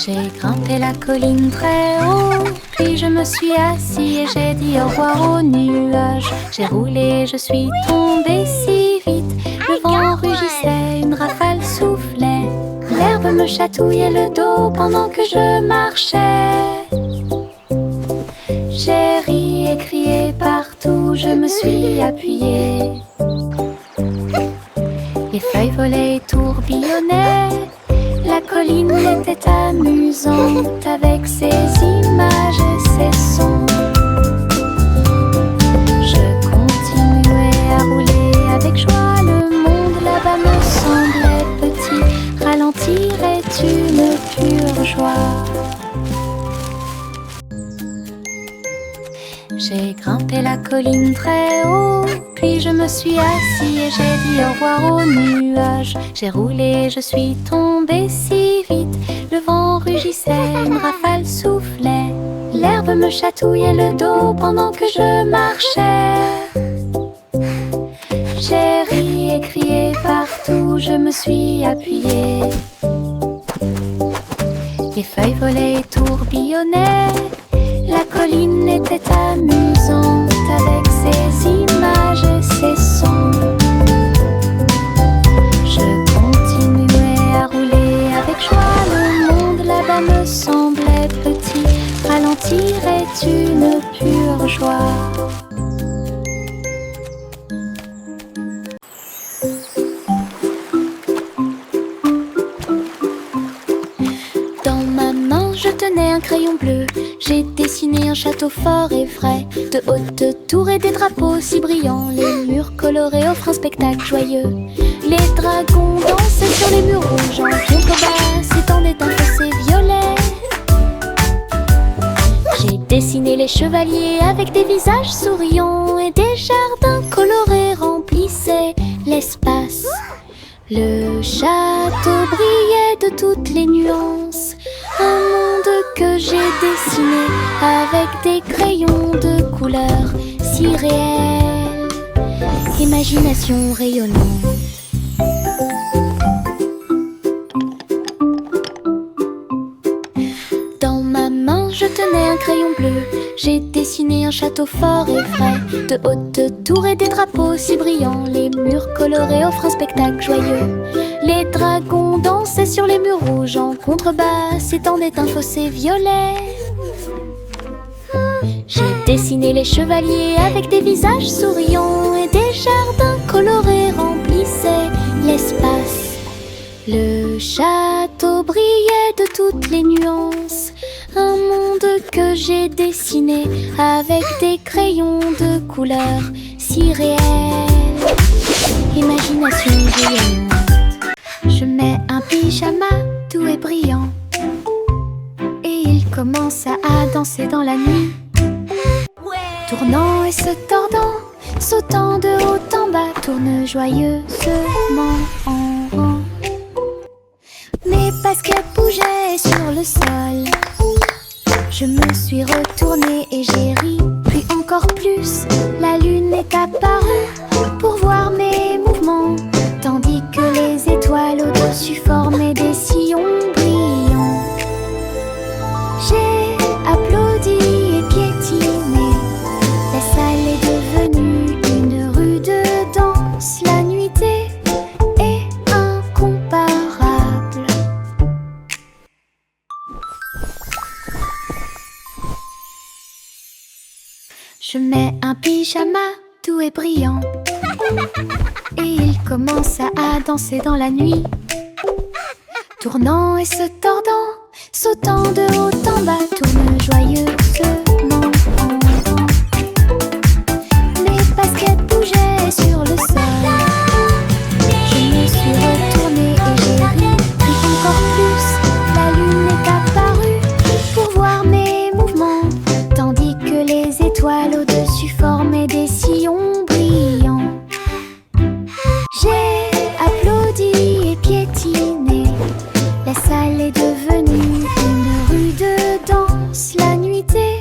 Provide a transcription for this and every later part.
J'ai grimpé la colline très haut, puis je me suis assis et j'ai dit au revoir aux nuages. J'ai roulé, je suis tombée si vite, le vent rugissait, une rafale soufflait. L'herbe me chatouillait le dos pendant que je marchais. J'ai ri et crié partout, je me suis appuyée. Les feuilles volaient et tourbillonnaient. La colline était amusante avec ses images et ses sons. Je continuais à rouler avec joie. Le monde là-bas me semblait petit. Ralentir est une pure joie. J'ai grimpé la colline très haut, puis je me suis assis et j'ai dit au revoir aux nuages. J'ai roulé, je suis tombée si vite, le vent rugissait, une rafale soufflait. L'herbe me chatouillait le dos pendant que je marchais. J'ai ri et crié partout, je me suis appuyée. Les feuilles volaient et tourbillonnaient. La colline était amusante avec ses images et ses sons. Je continuais à rouler avec joie. Le monde là-bas me semblait petit. Ralentir est une pure joie. Dans ma main, je tenais un crayon bleu. J'ai dessiné un château fort et frais, de hautes tours et des drapeaux si brillants. Les murs colorés offrent un spectacle joyeux. Les dragons dansaient sur les murs rouges. En contrebas s'étendait un fossé violet. J'ai dessiné les chevaliers avec des visages souriants, et des jardins colorés remplissaient l'espace. Le château brillait de toutes les nuances. Un monde que j'ai dessiné avec des crayons de couleurs si réels. Imagination rayonnante. Dans ma main, je tenais un crayon bleu. J'ai dessiné un château fort et frais, de hautes tours et des drapeaux si brillants. Les murs colorés offrent un spectacle joyeux. Les dragons dansaient sur les murs rouges. En contrebas s'étendait un fossé violet. J'ai dessiné les chevaliers avec des visages souriants, et des jardins colorés remplissaient l'espace. Le château brillait de toutes les nuances. Un monde que j'ai dessiné avec des crayons de couleurs si réels. Imagination rayonnante. Je mets un pyjama doux et brillant, et il commence à danser dans la nuit. Tournant et se tordant, sautant de haut en bas, tourne joyeusement en rond. Mes baskets bougeaient sur le sol. Je me suis retournée et j'ai ri, puis encore plus. La lune est apparue pour voir mes mouvements, tandis que les étoiles au-dessus formaient des sillons brillants. J'ai applaudi et piétiné. La salle est devenue une rue de danse. La nuitée est incomparable. Je mets un pyjama doux et brillant, et il commence à danser dans la nuit. Tournant et se tordant, sautant de haut en bas, tourne joyeusement en rond. Mes baskets bougeaient sur le sol. Je me suis retournée et j'ai ri, puis encore plus. La lune est apparue pour voir mes mouvements, tandis que les étoiles au-dessus formaient des sillons brillants. J'ai applaudi et piétiné. La salle est devenue une rue de danse. La nuitée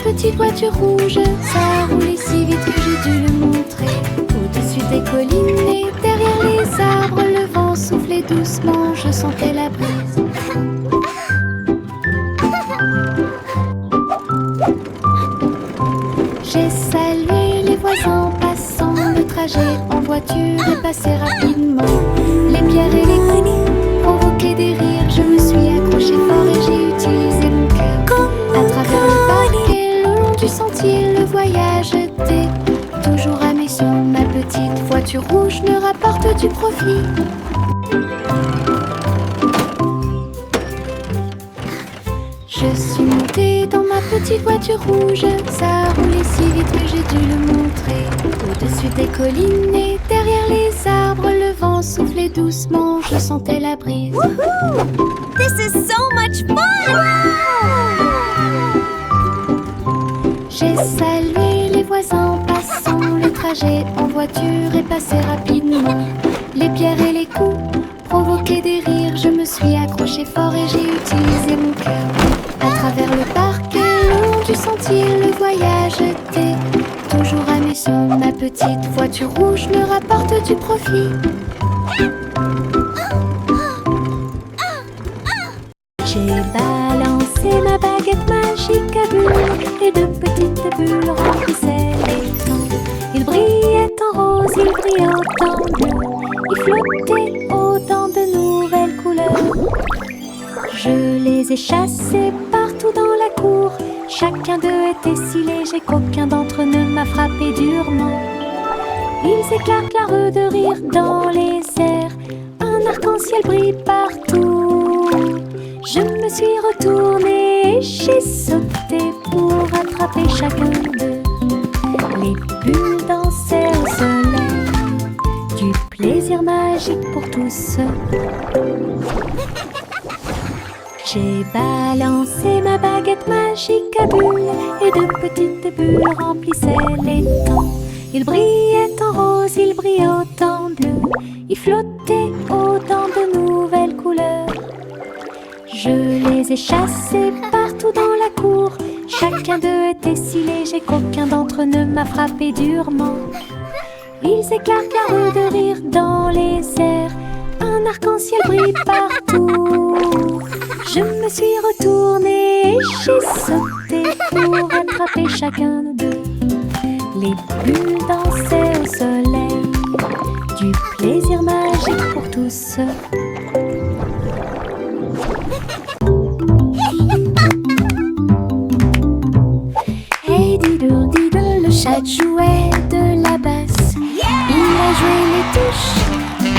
petite voiture rouge. Ça roulait si vite que j'ai dû le montrer. Au-dessus des collines et derrière les arbres, le vent soufflait doucement, je sentais la brise. J'ai salué les voisins passant, le trajet en voiture est passé rapidement. Les pierres et les coups provoquaient des rires, je me suis accroché fort et j'ai utilisé mon cœur. À travers le parc et le long du sentier, le voyage était toujours à mes yeux. Ma petite voiture rouge me rapporte du profit. Je suis montée dans ma petite voiture rouge. Ça roulait si vite que j'ai dû le montrer. Au-dessus des collines et derrière les arbres, le vent soufflait doucement, je sentais la brise. Woohoo! This is so much fun! J'ai salué les voisins passant, le trajet en voiture est passé rapidement. Les pierres et les coups provoquaient des rires, je me suis accroché fort et j'ai utilisé mon cœur. À travers le parc et le long du sentier, le voyage était toujours à mes yeux. Ma petite voiture rouge me rapporte du profit. J'ai balancé ma baguette magique à bulles et de petites bulles remplissaient l'étang. Il brillait en rose, il brillait en bleu, il flottait autant de nouvelles couleurs. Je les ai chassés partout dans la cour. Chacun d'eux était si léger qu'aucun d'entre eux ne m'a frappé durement. Ils éclatent la de rire dans les airs. Un arc-en-ciel brille partout. Je me suis retournée et j'ai sauté pour attraper chacun d'eux. Les bulles dansaient au soleil, du plaisir magique pour tous. J'ai balancé ma baguette magique à bulles et de petites bulles remplissaient l'étang. Il brillait en rose, il brillait en bleu, il flottait autant de nouvelles couleurs. Je les ai chassés partout dans la cour. Chacun d'eux était si léger qu'aucun d'entre eux ne m'a frappé durement. Ils éclatent la rue de rire dans les airs. Un arc-en-ciel brille partout. Je me suis retournée et j'ai sauté pour attraper chacun d'eux. Les bulles dansaient au soleil, du plaisir magique pour tous. Hey diddle diddle, le chat jouait de la basse. Il a joué les touches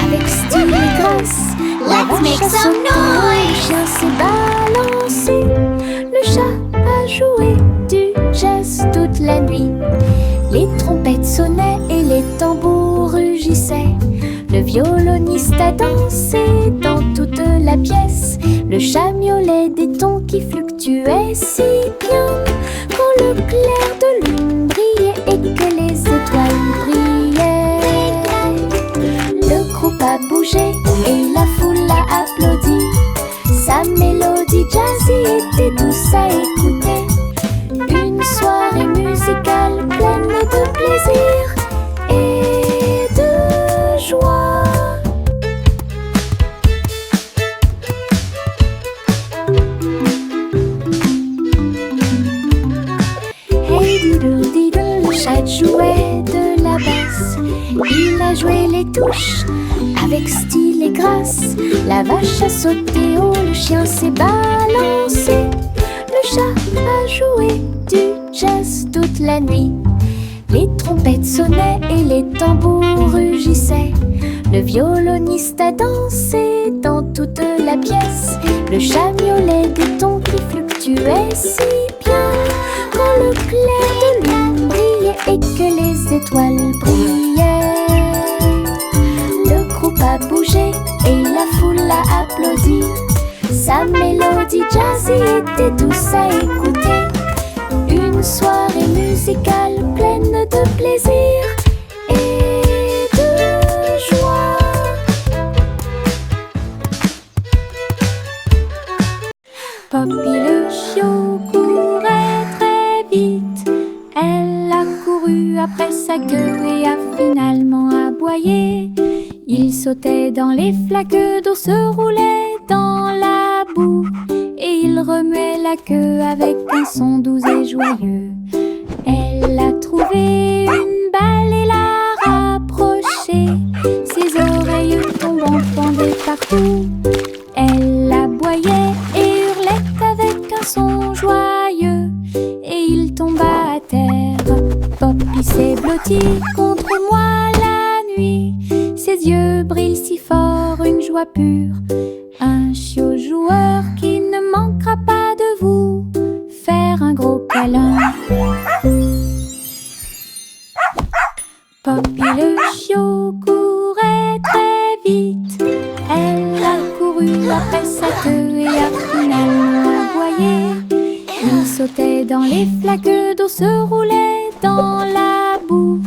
avec style et grâce. Let's make some Le noise! chien s'est balancé. Le chat a joué du jazz toute la nuit. Les trompettes sonnaient et les tambours rugissaient. Le violoniste a dansé dans toute la pièce. Le chat miaulait des tons qui fluctuaient si bien. Quand le clair de lune brillait et que les étoiles brillaient, le groupe a bougé et la foule a applaudi. Sa mélodie jazzy était douce à écouter. Une soirée musicale pleine de plaisir et de joie. Hey diddle diddle, le chat jouait de la basse. Il a joué les touches avec style et grâce. La vache a sauté haut, le chien s'est balancé. Le chat a joué du jazz toute la nuit. Les trompettes sonnaient et les tambours rugissaient. Le violoniste a dansé dans toute la pièce. Le chat miaulait des tons qui fluctuaient si bien. Quand le clair de lune brillait et que les étoiles brillaient, le groupe a bougé et la foule a applaudi. Sa mélodie jazzy était douce à écouter. Une soirée musicale pleine de plaisir et de joie. Poppy le chiot courait très vite. après sa queue et a finalement aboyé. Il sautait dans les flaques d'eau, se roulait dans la boue, et il remuait la queue avec un son doux et joyeux. Elle a trouvé une balle et l'a rapprochée, ses oreilles tombantes pendaient partout. Elle aboyait et hurlait avec un son joyeux, et il tomba à terre. Poppy s'est blotti contre moi la nuit, ses yeux brillent si fort, une joie pure. Un chiot joueur qui ne manquera pas de vous faire un gros câlin. Poppy le chiot courait très vite. Elle a couru après sa queue et a finalement aboyé. Il sautait dans les flaques d'eau, se roulait dans la boue,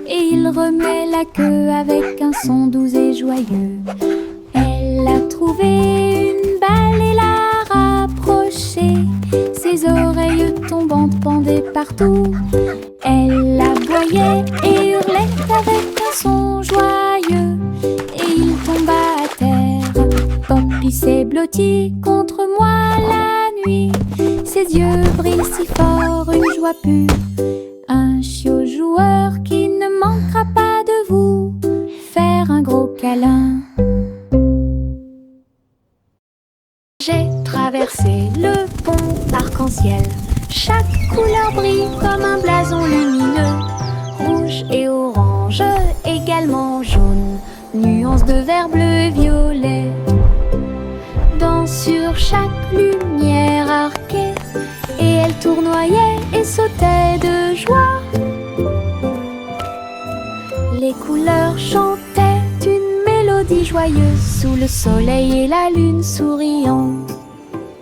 et il remuait la queue avec un son doux et joyeux. Elle a trouvé une balle et l'a rapprochée, ses oreilles tombantes pendaient partout. Elle aboyait et hurlait avec un son joyeux, et il tomba à terre. Poppy s'est blotti contre moi la nuit, ses yeux brillent si fort, une joie pure. Un chiot joueur qui ne manquera pas de vous faire un gros câlin. J'ai traversé le pont arc-en-ciel. Chaque couleur brille comme un blason lumineux. Rouge et orange, également jaune, nuances de vert, bleu et violet. Sur chaque lumière arquée, et elle tournoyait et sautait de joie. Les couleurs chantaient une mélodie joyeuse sous le soleil et la lune souriant.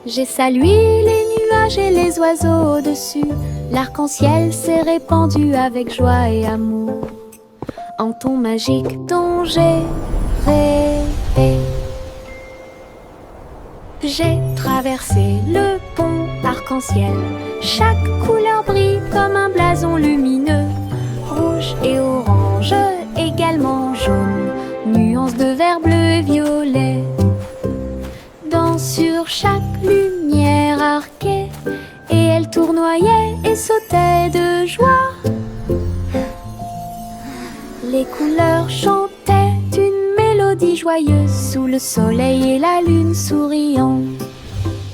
J'ai salué les nuages et les oiseaux au-dessus. L'arc-en-ciel s'est répandu avec joie et amour en ton magique dont j'ai rêvé. J'ai traversé le pont arc-en-ciel. Chaque couleur brille comme un blason lumineux. Rouge et orange, également jaune, nuances de vert, bleu et violet. Sur chaque lumière arquée, et elle tournoyait et sautait de joie. Les couleurs chantaient une mélodie joyeuse sous le soleil et la lune souriant.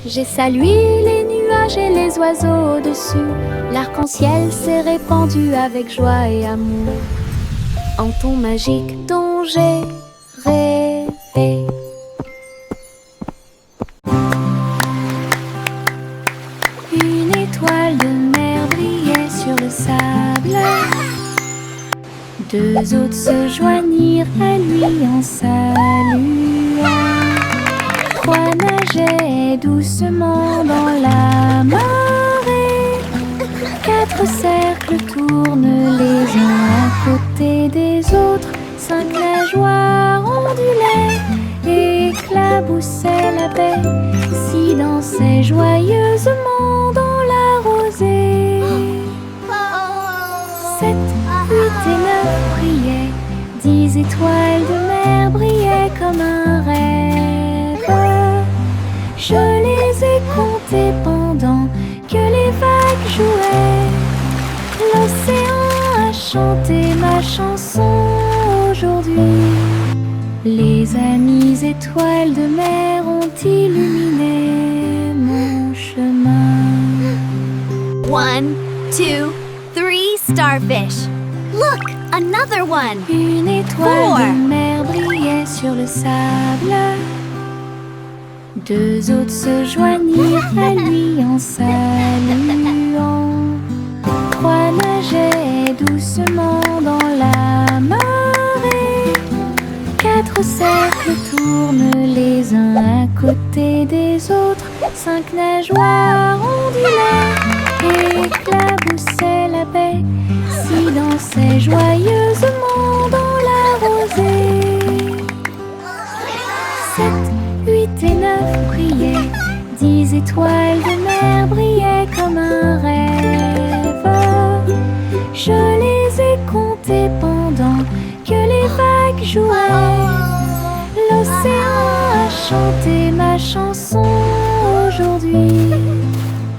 J'ai salué les nuages et les oiseaux au-dessus. L'arc-en-ciel s'est répandu avec joie et amour en ton magique dont j'ai rêvé. Une étoile de mer brillait sur le sable. Deux autres se joignirent à lui en saluant. Trois nageaient doucement dans la marée. Quatre cercles tournent les uns à côté des autres. Cinq nageoires ondulaient et éclaboussaient la baie. Six dansaient joyeusement dans la rosée. 7, 8 et 9 brillaient. 10 étoiles de mer brillaient comme un rêve. Je les ai comptées pendant que les vagues jouaient. L'océan a chanté ma chanson aujourd'hui. Les amies étoiles de mer ont illuminé mon chemin. 1, 2, 3 starfish. Look, another one. Une étoile de mer brillait sur le sable. Deux autres se joignirent à lui en saluant. Trois nageaient doucement dans la marée. Quatre cercles tournent les uns à côté des autres. Cinq nageoires ondulaient et éclaboussaient la baie. Six dansaient joyeusement dans la rosée. 7, 8 et 9 brillaient. 10 étoiles de mer brillaient comme un rêve. Je les ai chanter ma chanson aujourd'hui.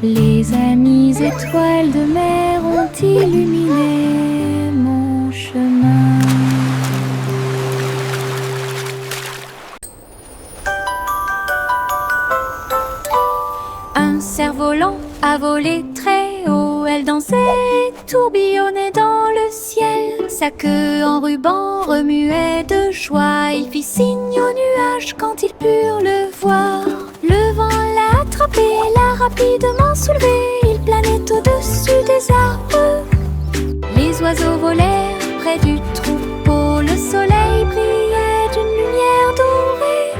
Les amies étoiles de mer ont illuminé mon chemin. Un cerf-volant a volé très haut. Elle dansait, tourbillonnait dans le ciel. Sa queue en ruban remuait de joie. Il fit signe aux nuages quand ils purent le voir. Le vent l'a attrapé, l'a rapidement soulevé. Il planait au-dessus des arbres. Les oiseaux volèrent près du troupeau. Le soleil brillait d'une lumière dorée.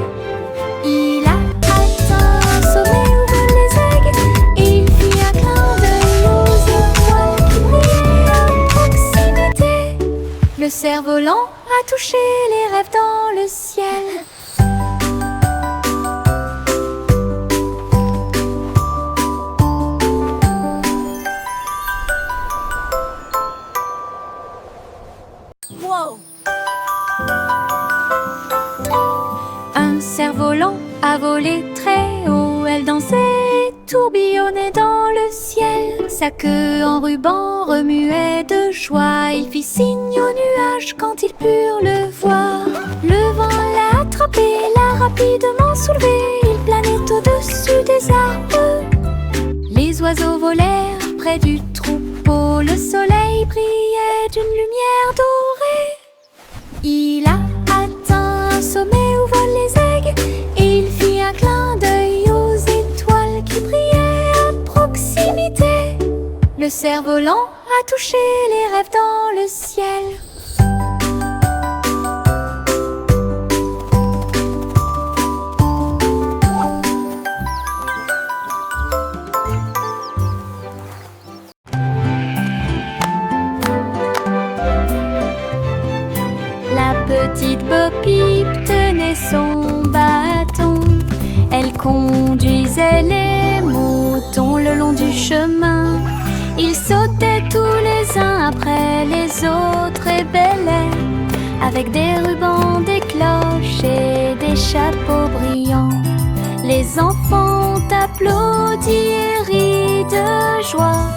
Il a atteint un sommet où volent les aigues. Et il fit un clin d'œil aux étoiles qui brillaient à proximité. Le cerf-volant a touché les rêves dans le ciel. Un cerf-volant a volé très haut. Elle dansait, tourbillonnait dans le ciel. Sa queue en ruban remuait de joie. Il fit signe aux nuages quand ils purent le voir. Le vent l'a attrapé, l'a rapidement soulevé. Il planait au-dessus des arbres. Les oiseaux volèrent près du troupeau. Le soleil brillait d'une lumière dorée. Il a atteint un sommet où volent les aigues. Et il fit un clin d'œil aux étoiles qui brillaient à proximité. Le cerf-volant a touché les rêves dans le ciel. La petite Bo-Peep tenait son bâton. Elle conduisait les moutons le long du chemin. Ils sautaient tous les uns après les autres et bêlaient, avec des rubans, des cloches et des chapeaux brillants. Les enfants ont applaudi et ri de joie.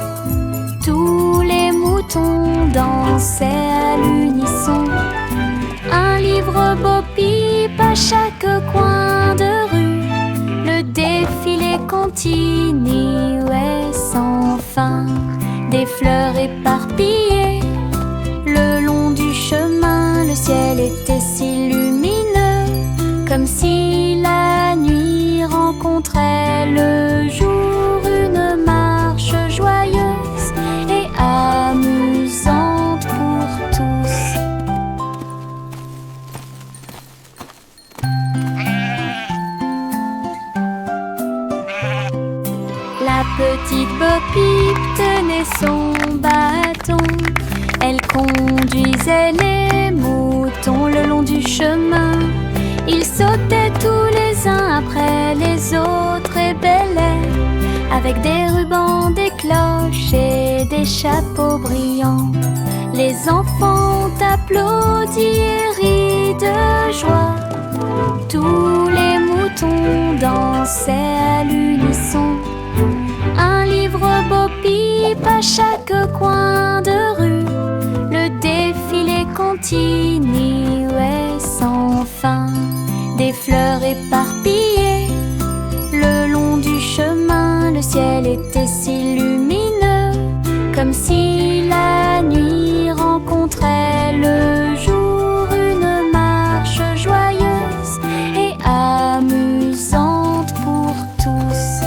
Tous les moutons dansaient à l'unisson. Un livre Bo-Peep à chaque coin de rue. Le défilé continuait sans fin. Des fleurs éparpillées le long du chemin. Le ciel était si lumineux, comme si la nuit rencontrait le jour. Une marche joyeuse et amusante pour tous. La petite Bo-Peep tenait son bâton. Elle conduisait les moutons le long du chemin. Ils sautaient tous les uns après les autres et bêlaient, avec des rubans, des cloches et des chapeaux brillants. Les enfants ont applaudi et ri de joie. Tous les moutons dansaient à l'unisson. Un livre Bo-Peep à chaque coin de rue. Le défilé continuait sans fin. Des fleurs éparpillées le long du chemin. Le ciel était si lumineux, comme si la nuit rencontrait le jour. Une marche joyeuse et amusante pour tous.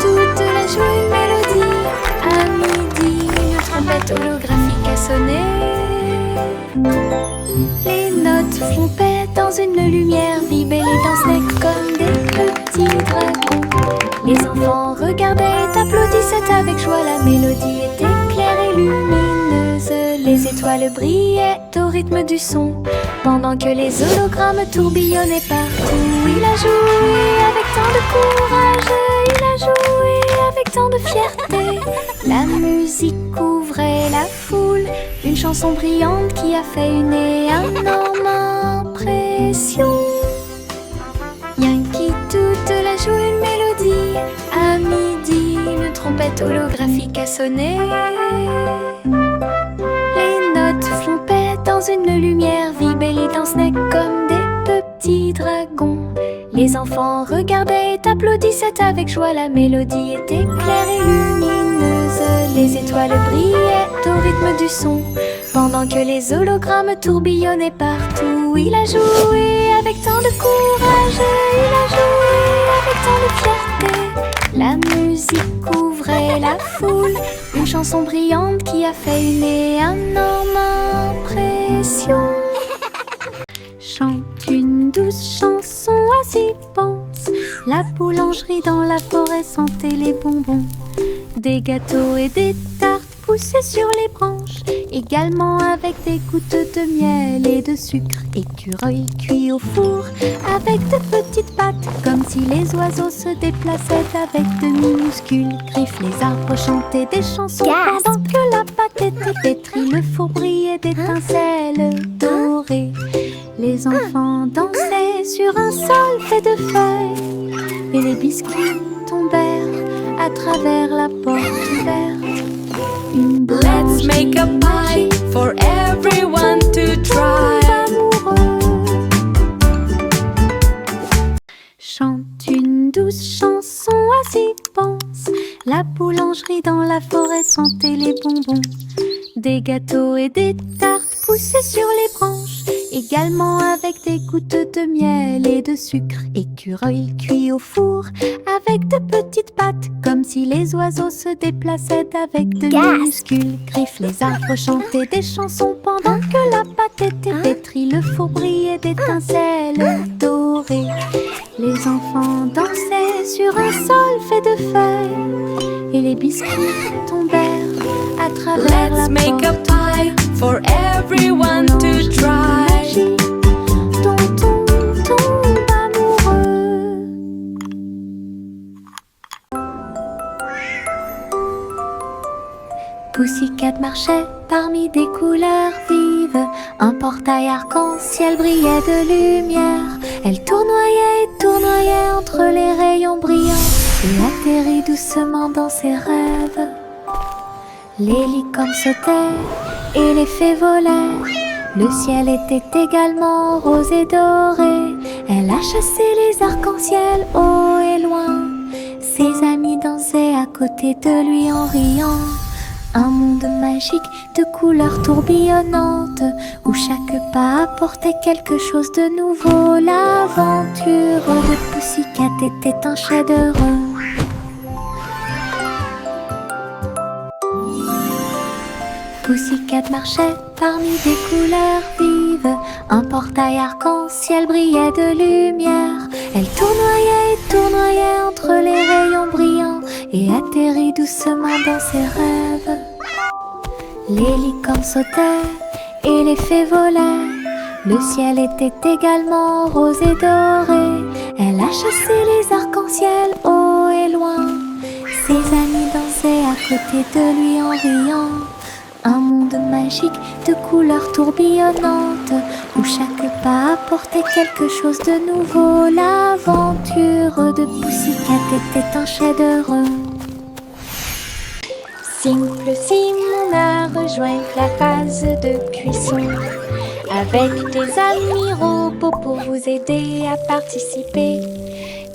Toute la jolie mélodie. À midi, une trompette holographique a sonné. Les notes font paix dans une lumière vive. Et les danses naissent comme des petits dragons. Les enfants regardaient et applaudissaient avec joie. La mélodie était claire et lumineuse. Les étoiles brillaient au rythme du son, pendant que les hologrammes tourbillonnaient partout. Il a joué avec tant de courage, il a joué avec tant de fierté. La musique couvrait la foule, une chanson brillante qui a fait une énorme impression. Yankee toute la joue une mélodie. À midi, une trompette holographique a sonné. Les notes flompaient dans une lumière vive et les danses naient comme des petits dragons. Les enfants regardaient et applaudissaient avec joie. La mélodie était claire et lumineuse. Les étoiles brillaient au rythme du son, pendant que les hologrammes tourbillonnaient partout. Il a joué avec tant de courage, il a joué avec tant de fierté. La musique ouvrait la foule, une chanson brillante qui a fait une énorme impression. Chante une douce chanson, assis pense. La boulangerie dans la forêt sentait les bonbons. Des gâteaux et des tartes poussaient sur les branches, également avec des gouttes de miel et de sucre. Écureuil cuit au four avec de petites pattes, comme si les oiseaux se déplaçaient avec de minuscules griffes. Les arbres chantaient des chansons pendant que la pâte était pétrie. Le four brillait d'étincelles dorées. Les enfants dansaient sur un sol fait de feuilles, et les biscuits tombèrent à travers la porte ouverte. Let's make a pie for everyone to try. Chante une douce chanson, assis pense. La boulangerie dans la forêt sentait les bonbons. Des gâteaux et des tartes poussaient sur les branches, également avec des gouttes de miel et de sucre. Écureuil cuit au four avec de petites pattes, comme si les oiseaux se déplaçaient avec de minuscules griffes. Les arbres chantaient des chansons pendant que la pâte était pétrie. Le four brillait d'étincelles dorées. Les enfants dansaient sur un sol fait de feuilles, et les biscuits tombèrent à travers la porte. Let's make a pie for everyone to try. Tonton tombe amoureux. Pussycat marchait parmi des couleurs vives. Un portail arc-en-ciel brillait de lumière. Elle tournoyait et tournoyait entre les rayons brillants et atterrit doucement dans ses rêves. Les licornes sautaient et les fées volaient. Le ciel était également rose et doré. Elle a chassé les arcs-en-ciel haut et loin. Ses amis dansaient à côté de lui en riant. Un monde magique de couleurs tourbillonnantes, où chaque pas apportait quelque chose de nouveau. L'aventure de Pussycat était un chef-d'œuvre. Pussycat marchait parmi des couleurs vives. Un portail arc-en-ciel brillait de lumière. Elle tournoyait et tournoyait entre les rayons brillants et atterrit doucement dans ses rêves. Les licornes sautaient et les fées volaient. Le ciel était également rose et doré. Elle a chassé les arcs-en-ciel haut et loin. Ses amis dansaient à côté de lui en riant. Un monde magique de couleurs tourbillonnantes, où chaque pas apportait quelque chose de nouveau. L'aventure de Pussycat était un chef-d'œuvre. Simple Simon a rejoint la phase de cuisson, avec des amis robots pour vous aider à participer.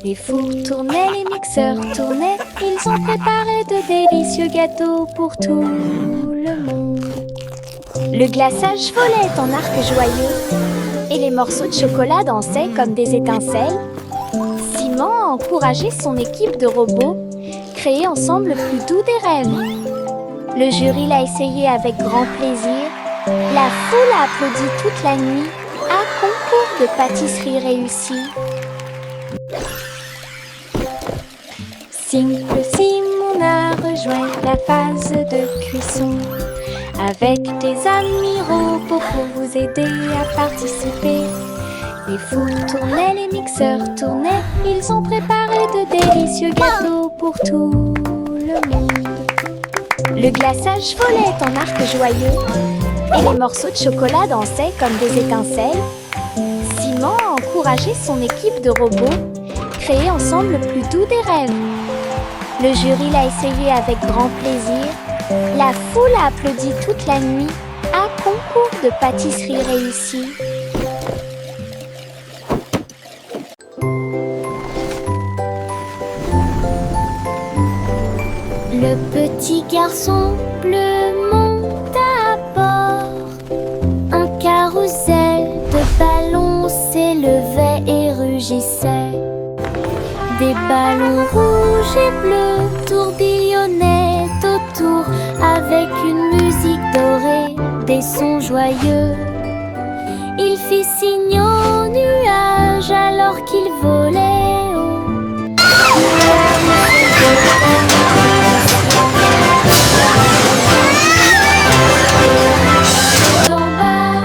Les fours tournaient, les mixeurs tournaient, ils ont préparé de délicieux gâteaux pour tout le monde. Le glaçage volait en arc joyeux, et les morceaux de chocolat dansaient comme des étincelles. Simon a encouragé son équipe de robots, créer ensemble le plus doux des rêves. Le jury l'a essayé avec grand plaisir. La foule a applaudi toute la nuit. Un concours de pâtisserie réussi. Simple Simon a rejoint la phase de cuisson, avec des amis robots pour vous aider à participer. Les fours tournaient, les mixeurs tournaient, ils ont préparé de délicieux gâteaux pour tout le monde. Le glaçage volait en arc joyeux, et les morceaux de chocolat dansaient comme des étincelles. Simon a encouragé son équipe de robots, créer ensemble le plus doux des rêves. Le jury l'a essayé avec grand plaisir. La foule a applaudi toute la nuit. Un concours de pâtisserie réussi. Le petit garçon bleu monte à bord. Un carrousel de ballons s'élevait et rugissait. Des ballons rouges et bleus tourbillonnaient autour avec une musique dorée, des sons joyeux. Il fit signe aux nuages alors qu'il volait haut. En bas,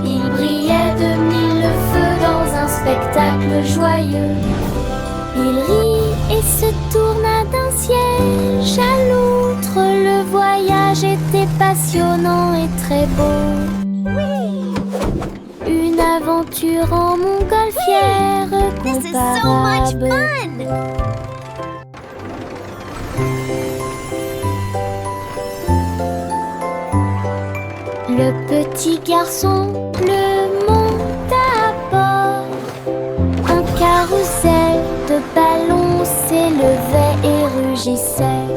il brillait de mille feux dans un spectacle joyeux. Il rit et se tourna d'un siège à l'autre. Le voyage était passionnant et très beau. Une aventure en montgolfière This is so much comparable. fun! Le petit garçon bleu monta à bord. Un carrousel de ballons s'élevait et rugissait.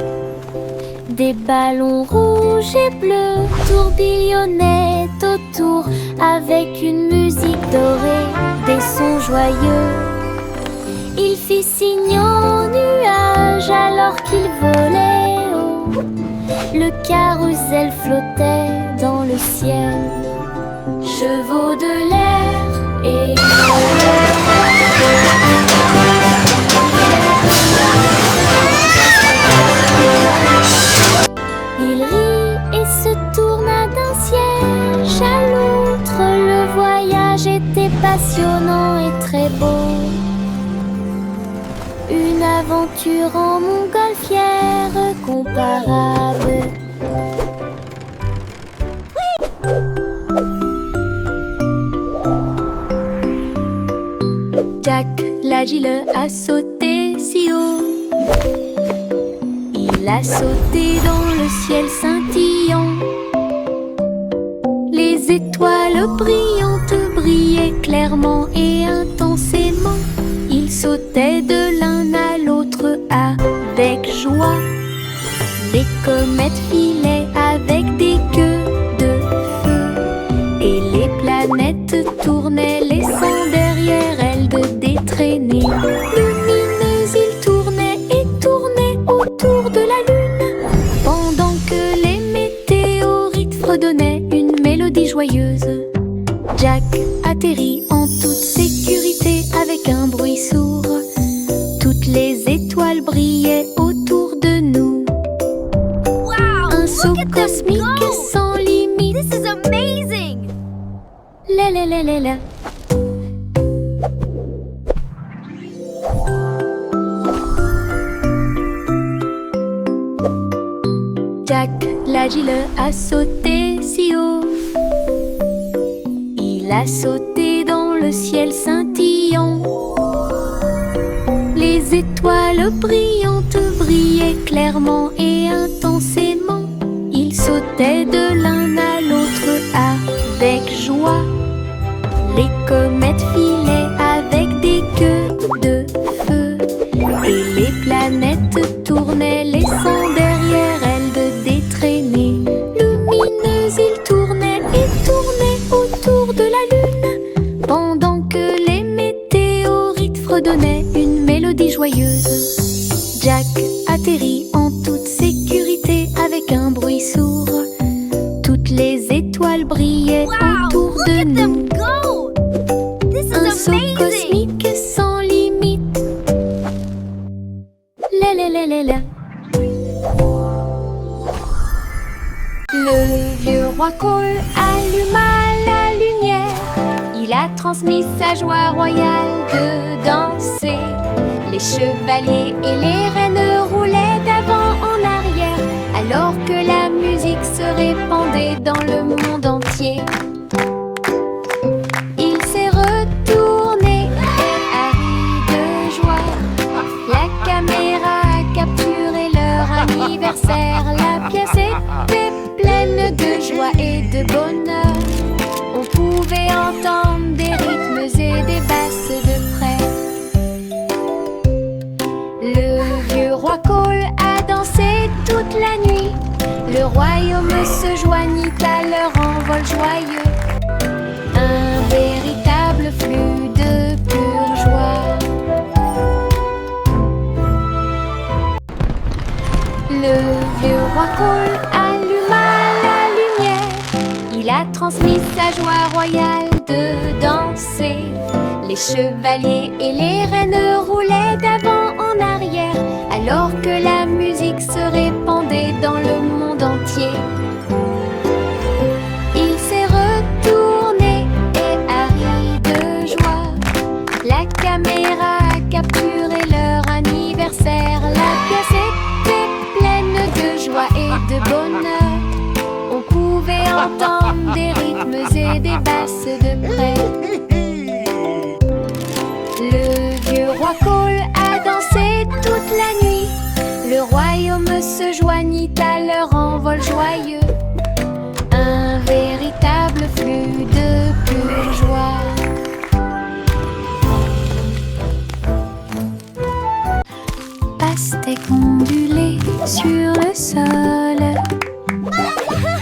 Des ballons rouges et bleus tourbillonnaient autour avec une musique dorée, des sons joyeux. Il fit signe aux nuages alors qu'il volait haut. Le carrousel flottait dans le ciel. Chevaux de l'air et il rit et se tourna d'un siège à l'autre. Le voyage était passionnant et très beau. Une aventure en montgolfière comparable. Jack l'agile a sauté si haut. Il a sauté dans le ciel scintillant. Les étoiles brillantes brillaient clairement et intensément. Il sautait de l'un à l'autre avec joie. Les comètes filaient avec des queues de feu. Et les planètes tournaient, laissant derrière elles des traînées lumineuses. Ils tournaient et tournaient autour de la lune, pendant que les météorites fredonnaient une mélodie joyeuse. Jack atterrit en toute sécurité avec un bruit sourd. Toutes les étoiles brillaient autour de nous. Wow! Un saut Look at them cosmique go! sans limite. This is amazing! La la la la la. Jack l'agile a sauté si haut. Il a sauté dans le ciel scintillant. Les étoiles brillantes brillaient clairement et intensément. Il sautait de l'un à l'autre avec joie. Les comètes filaient avec des queues de feu. Et les planètes tournaient, laissant derrière elles des traînées lumineuses. Ils tournaient et tournaient autour de la lune, pendant que les météorites fredonnaient une mélodie joyeuse. Jack atterrit en toute sécurité avec un bruit sourd. Toutes les étoiles brillaient Wow! autour Look de at nous. them go! This Un is saut amazing! cosmique sans limite. La la la la la. Le vieux roi Cole alluma la lumière. Il a transmis sa joie royale de danser. Les chevaliers et les reines roulaient d'avant en arrière, alors que la musique se répandait dans le anniversaire. La pièce était pleine de joie et de bonheur. On pouvait entendre des rythmes et des basses de près. Le vieux roi Cole a dansé toute la nuit. Le royaume se joignit à leur envol joyeux. Un véritable flux de pure joie. Le vieux roi Cole alluma la lumière. Il a transmis sa joie royale de danser. Les chevaliers et les reines roulaient d'avant en arrière, alors que la musique se répandait dans le monde entier. Il s'est retourné et a ri de joie. La caméra a capturé leur anniversaire. La pièce était pleine de joie et de bonheur. On pouvait entendre des rythmes et des basses de près. Le vieux roi Cole a dansé toute la nuit. Le royaume se joignit à leur envol joyeux. Un véritable flux de pure joie. Pastèque ondulé sur le sol.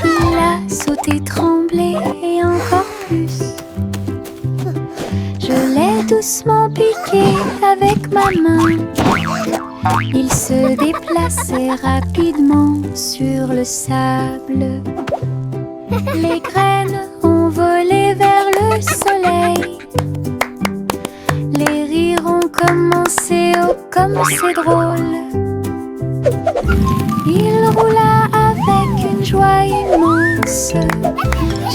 Il a sauté, tremblé et encore plus. Je l'ai doucement piqué avec ma main. Il se déplaçait rapidement sur le sable. Les graines ont volé vers le soleil. Les rires ont commencé, oh comme c'est drôle. Il roula avec une joie immense.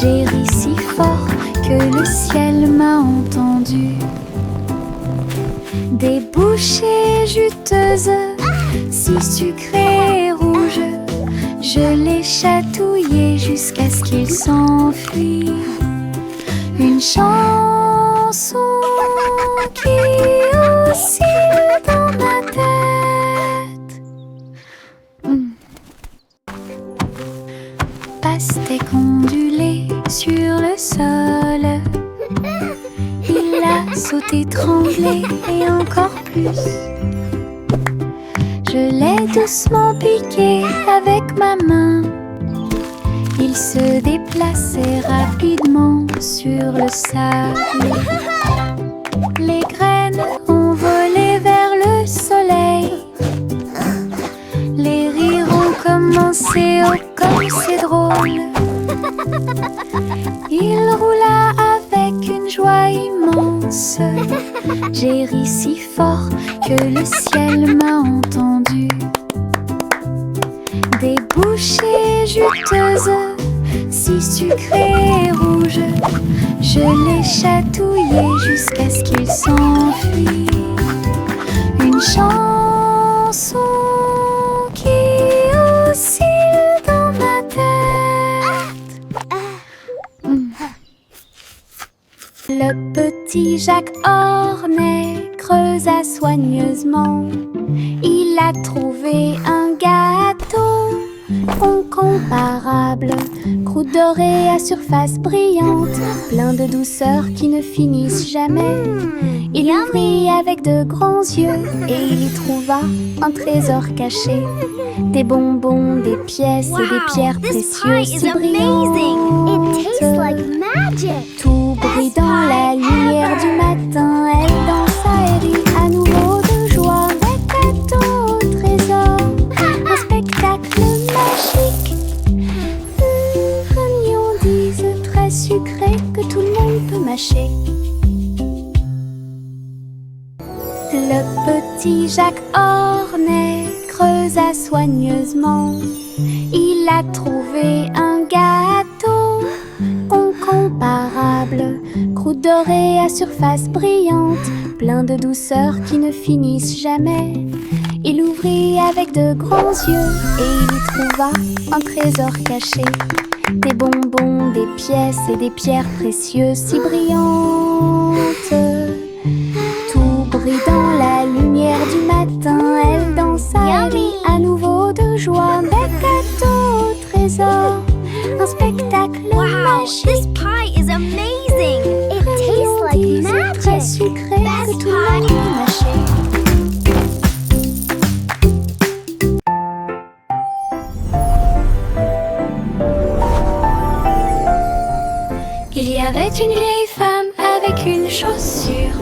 J'ai ri si fort que le ciel m'a entendu. Des bouchées juteuses, si sucrées et rouges, je les chatouillais jusqu'à ce qu'ils s'enfuient. Une chanson qui oscille dans ma tête. Pastèque ondulée sur le sol. Il a sauté, tremblé et encore plus. Je l'ai doucement piqué avec ma main. Il se déplaçait rapidement sur le sable. Les graines ont volé vers le soleil. Les rires ont commencé, oh comme c'est drôle. Il roula avec une joie immense. J'ai ri si fort que le ciel m'a entendu. Des bouchées juteuses, si sucrées et rouges, je les chatouillais jusqu'à ce qu'ils s'enfuient. Une chanson qui oscille dans ma tête. Le petit Jacques Ornet creusa soigneusement. Il a trouvé un gâteau incomparable, croûte dorée à surface brillante, plein de douceurs qui ne finissent jamais. Il ouvrit avec de grands yeux et il y trouva un trésor caché. Des bonbons, des pièces et des pierres précieuses si brillantes. Tout brille dans la lumière du matin. Elle dansa et rit à nouveau de joie. Des cadeaux au trésor, un spectacle magique. Un lion-dise très sucré que tout le monde peut mâcher. Le petit Jacques Ornet creusa soigneusement. Il a trouvé un gâteau incomparable, croûte dorée à surface brillante, plein de douceurs qui ne finissent jamais. Il ouvrit avec de grands yeux et il y trouva un trésor caché. Des bonbons, des pièces et des pierres précieuses si brillantes. Tout brille dans la lumière du matin. Elle dansa et rit à nouveau de joie. avait une vieille femme avec une chaussure.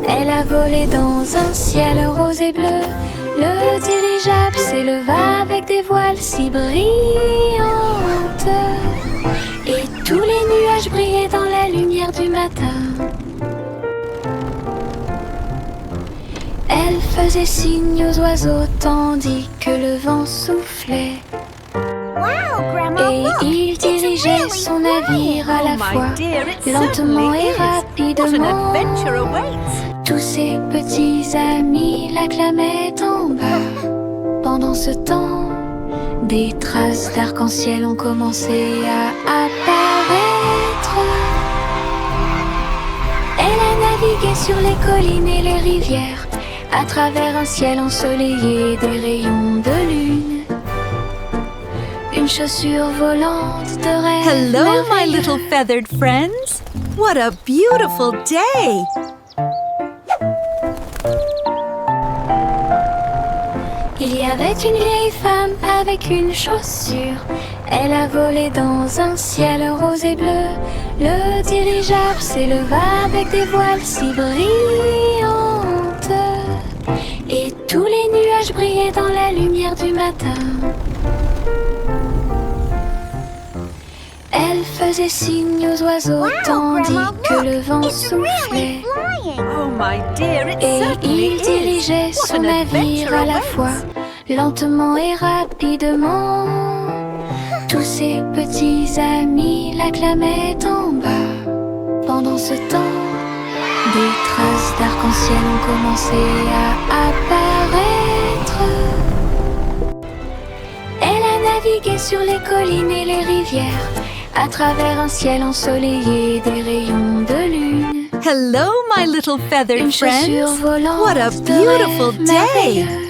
Elle a volé dans un ciel rose et bleu. Le dirigeable s'éleva avec des voiles si brillantes. Et tous les nuages brillaient dans la lumière du matin. Elle faisait signe aux oiseaux tandis que le vent soufflait. Wow, Grandma, Et look! il dirigeait really son navire à la Oh, fois, my dear, it lentement certainly et is. What an rapidement. adventure awaits. Tous ses petits amis l'acclamaient en bas. Pendant ce temps, des traces d'arc-en-ciel ont commencé à apparaître. Elle a navigué sur les collines et les rivières, à travers un ciel ensoleillé des rayons de lune. Une chaussure volante de rêve. Hello, my merveilleux. little feathered friends. What a beautiful day! Il y avait une vieille femme avec une chaussure. Elle a volé dans un ciel rose et bleu. Le dirigeable s'éleva avec des voiles si brillantes. Et tous les nuages brillaient dans la lumière du matin. Elle faisait signe aux oiseaux Wow, tandis Grandma, que look! le vent It's really soufflait. flying! Oh, my dear, it Et certainly il is. dirigeait What son an navire adventure à la awaits. fois, lentement et rapidement. Tous ses petits amis l'acclamaient en bas. Pendant ce temps, des traces d'arc-en-ciel ont commencé à apparaître. Elle a navigué sur les collines et les rivières, à travers un ciel ensoleillé des rayons de lune. Hello, my little feathered Une chaussure friends. volante What a de beautiful rêve day! merveilleux.